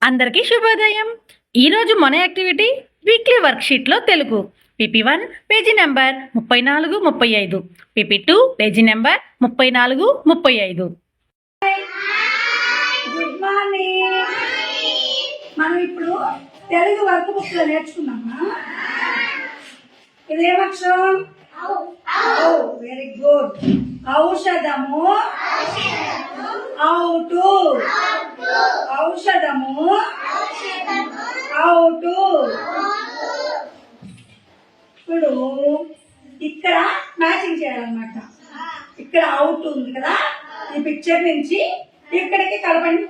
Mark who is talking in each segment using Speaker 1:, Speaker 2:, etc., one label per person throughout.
Speaker 1: అందరికీ శుభోదయం. ఈరోజు మన యాక్టివిటీ వీక్లీ వర్క్షీట్లో Telugu PP1 page number 34-35, PP2 page number 34-35.
Speaker 2: Good morning. మనం ఇప్పుడు తెలుగు వర్క్ బుక్ లో నేర్చుకున్నామా? ఇదేం అక్షరం? Very good. ఔషధము, అవుటు, ఔషధము, అవుటు. ఇప్పుడు ఇక్కడ మ్యాచింగ్ చేయాలన్నమాట. ఇక్కడ అవుట్ ఉంది కదా, ఈ పిక్చర్ నుంచి ఇక్కడికి కలపండి.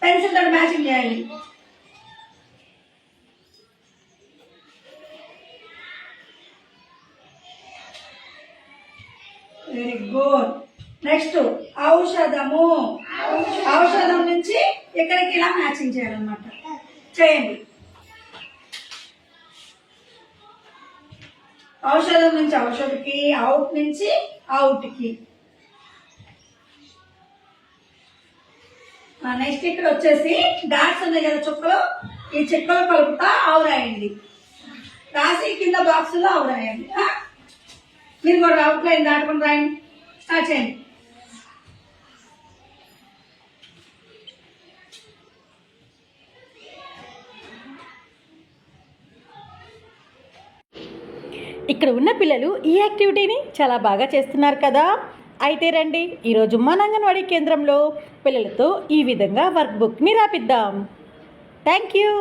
Speaker 2: పెన్సిల్ తోటి మ్యాచింగ్ చేయాలి. Very good. నెక్స్ట్ ఔషధము, ఔషధం నుంచి ఇక్కడికి ఇలా మ్యాచింగ్ చేయాలన్నమాట. చేయండి. ఔషధం నుంచి ఔషధికి, అవుట్ నుంచి అవుట్కి. నెక్స్ట్ ఇక్కడ వచ్చేసి డాట్స్ ఉన్నాయి కదా చుక్కలు, ఈ చుక్కలు కలుపుతా ఆవు రాయండి. రాసి కింద బాక్సులో ఆవు రాయండి. మీరు కూడా అవుట్ లైన్ దాటుకుని రాయండి. స్టార్ట్ చేయండి.
Speaker 1: ఇక్కడ ఉన్న పిల్లలు ఈ యాక్టివిటీని చాలా బాగా చేస్తున్నారు కదా. అయితే రండి, ఈరోజు మన అంగన్వాడీ కేంద్రంలో పిల్లలతో ఈ విధంగా వర్క్ బుక్ని రాపిద్దాం. Thank you.